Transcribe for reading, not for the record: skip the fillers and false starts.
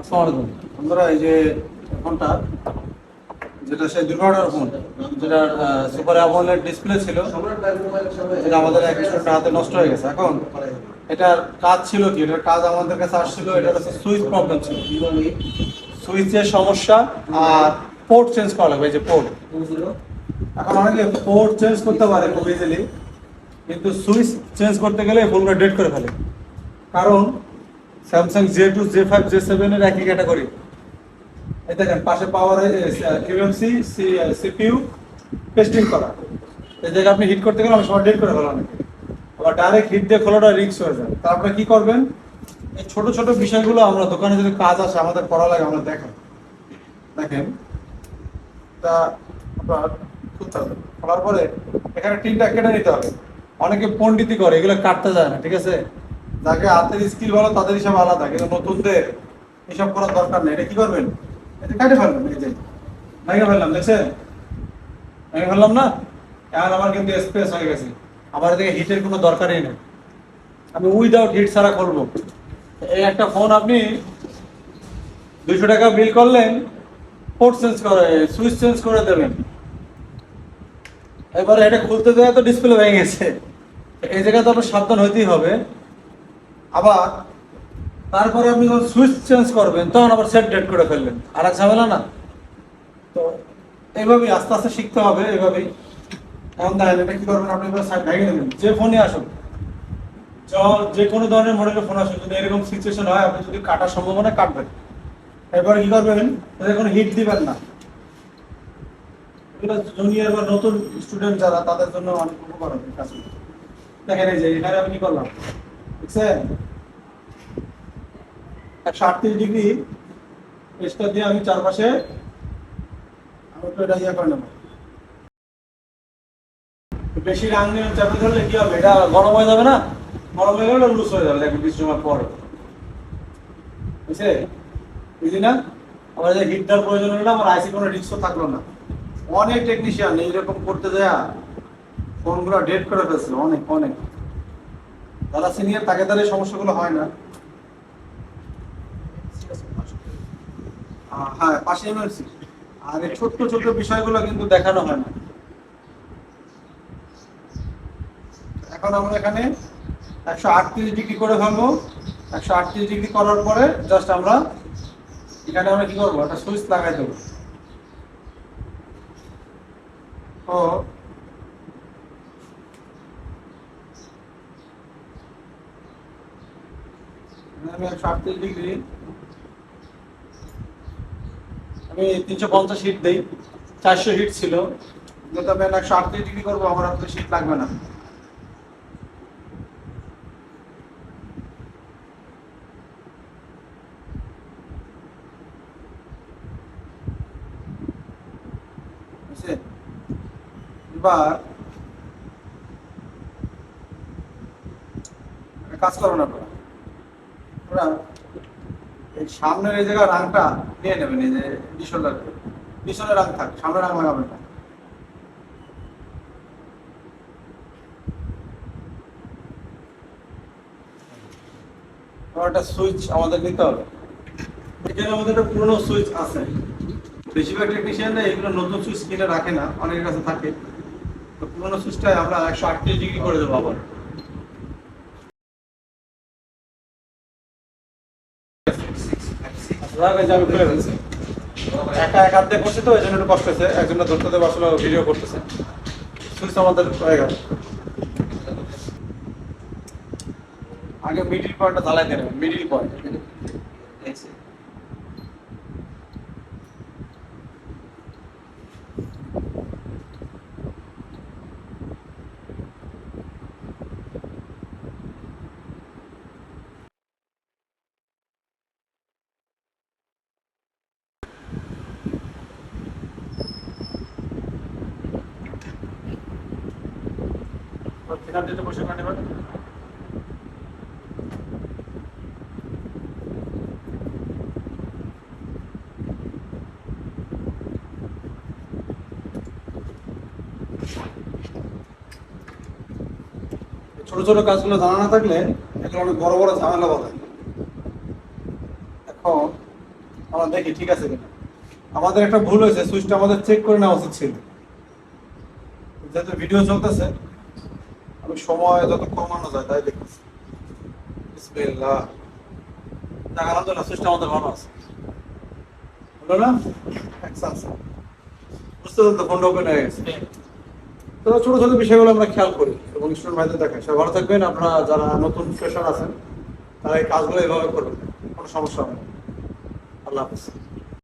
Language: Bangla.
আসসালামু আলাইকুম। বন্ধুরা, এই যে ফোনটা, যেটা সেই দুর্ঘটনার ফোন, যেটা সুপার অ্যামোলেড ডিসপ্লে ছিল, যেটা আমাদের এক স্টুডেন্টের হাতে নষ্ট হয়ে গেছে। এখন এটার কাজ ছিল কি, এটার কাজ আমাদের কাছে আসছিল, এটা হচ্ছে সুইচ প্রবলেম ছিল, সুইচের সমস্যা। আর পোর্ট চেঞ্জ করা লাগবে, এই যে পোর্ট। এখন অনেকে পোর্ট চেঞ্জ করতে পারে খুব ইজিলি, কিন্তু সুইচ চেঞ্জ করতে গেলে ফোনটা ডেট করে ফেলে। কারণ স্যামসাং J2, J5, J7 এর একই ক্যাটাগরি। এই দেখেন পাশে পাওয়ার QMC CPU টেস্টিং করা। এই জায়গায় আপনি হিট করতে গেলে আমি সময় ডেট করে ফেলা অনেকে, আবার ডাইরেক্ট হিট দিয়ে খোলাটা রিস্ক হয়ে যায়। তারপরে কি করবেন, এই ছোট ছোট বিষয়গুলো আমরা দোকানে যদি কাজ আসে আমাদের করা লাগে, আমরা দেখেন তা আপনার খুলতে হবে। খোলার পরে এখানে টিনটা কেটে নিতে হবে। অনেকে পণ্ডিতি করে, এগুলো কাটতে যায় না, ঠিক আছে? যাকে হাতের স্কিল ভালো তাদের হিসাব আলাদা, কিন্তু নতুনদের এসব করার দরকার নেই। এটা কি করবেন, এটা কাটে ফেলবেন। এই যে ভেঙে ফেললাম, দেখছেন? ভেঙে ফেললাম না? এখন আমার কিন্তু স্পেস হয়ে গেছে, আমার এদিকে হিটের কোনো দরকারই নেই। আমি উইদাউট হিট ছাড়া করবো। এই একটা ফোন আপনি 200 টাকা বিল করলেন, পোর্ট চেঞ্জ করে, সুইচ চেঞ্জ করে দেবেন। এবারে এটা খুলতে দেওয়া তো ডিসপ্লে ভেঙে গেছে, এই জায়গায় তো আপনার সাবধান হইতেই হবে। আবার তারপরে আপনি যখন সুইচ চেঞ্জ করবেন তখন আবার সেট ডেট করে ফেললেন, আর এক ঝামেলা না? তো এইভাবেই আস্তে আস্তে শিখতে হবে, এইভাবেই। এখন দেখেন এটা কি করবেন, আপনি এবার সাইড ভেঙে নেবেন। যে ফোনই আসুন, যে কোনো ধরনের মডেলের ফোন আসুন, যদি এরকম সিচুয়েশন হয়, আপনি যদি কাটার সম্ভাবনা কাটবেন। এরপরে কি করবেন, তাদের কোনো হিট দিবেন না। এগুলো জুনিয়র বা নতুন স্টুডেন্ট যারা, তাদের জন্য অনেক উপকার হবে কাজ। দেখেন এই যে এখানে আমি কি করলাম, বুঝছেন? 138 ডিগ্রি প্রেসার দিয়ে আমি চারপাশে আমি একটু এটা ইয়ে করে নেবো। বেশি রাং নিয়ে চাপে ধরলে কি হবে, এটা গরম হয়ে যাবে না? গরম হয়ে গেলে লুজ হয়ে যাবে, দেখবেন কিছু সময় পরে, বুঝছে? বুঝলি না? আমার যে হিট দেওয়ার প্রয়োজন হলো, আমার আইসি কোনো রিস্কও থাকলো না। অনেক টেকনিশিয়ান এইরকম করতে যায় ফোনগুলো ডেট করে ফেলছে, অনেক অনেক। যারা সিনিয়র তাকে তার এই সমস্যাগুলো হয় না। হ্যাঁ, পাশে এমার্জেন্সি। আর এই ছোট্ট ছোট্ট বিষয়গুলো কিন্তু দেখানো হয় না। এখন আমরা এখানে 138 ডিগ্রি করে ফেলবো। 138 ডিগ্রি করার পরে জাস্ট আমরা এখানে আমরা কি করবো, একটা সুইচ লাগাই দেবো। তো আমি 138 ডিগ্রি, আমি 350 হিট দিই। 400 হিট ছিল, কিন্তু আমি 138 ডিগ্রি করবো, আমার হাতে হিট লাগবে না। বুঝছে? এবার একটা কাজ করবেন আপনারা, আপনারা এই সামনের এই জায়গায় রাংটা নিয়ে নেবেন। এই যে ডিশোল্ডার, পিছনে রাং থাক, সামনে রাং লাগাবেন না। একটা সুইচ আমাদের নিতে হবে। এখানে আমাদের একটা পুরোনো সুইচ আছে, বেশিরভাগ টেকনিশিয়ানরা এগুলো নতুন সুইচ কিনে রাখে না, অনেকের কাছে থাকে। তো পুরোনো সুইচটাই আমরা 138 ডিগ্রি করে দেবো আবার। আমি খুলে ফেলছি, একা এক হাত দিয়ে করছি তো এই জন্য একটু কষ্ট হচ্ছে, একজনটা ধরতে দেবো, আসলে ভিডিও করতেছে। সুইচ আমাদের হয়ে গেল। আগে মিডিল পয়েন্টটা জ্বালাই দেবেন, মিডিল পয়েন্ট। এখান থেকে বসে নেবেন। ছোট ছোট কাজগুলো জানা না থাকলে এগুলো অনেক বড় বড় ঝামেলা বাঁধে। এখন আমরা দেখি ঠিক আছে কিনা। আমাদের একটা ভুল হয়েছে, সুইচটা আমাদের চেক করে নেওয়া উচিত ছিল। যেহেতু ভিডিও চলতেছে, আমি সময় যত কমানো যায় তাই দেখতেছি। বিসমিল্লাহ। যাক, আলহামদুলিল্লাহ সুইচটা আমাদের ভালো আছে। হলো না? আচ্ছা আচ্ছা, বুঝতে পারতো ফোনটা ওপেন হয়ে গেছে। তো ছোট ছোট বিষয়গুলো আমরা খেয়াল করি এবং স্টুডেন্ট ভাইদের দেখাই। সবাই ভালো থাকবেন। আপনারা যারা নতুন ফ্রেশার আছেন তারা এই কাজগুলো এভাবে করবেন, কোনো সমস্যা হবে না। আল্লাহ হাফিজ।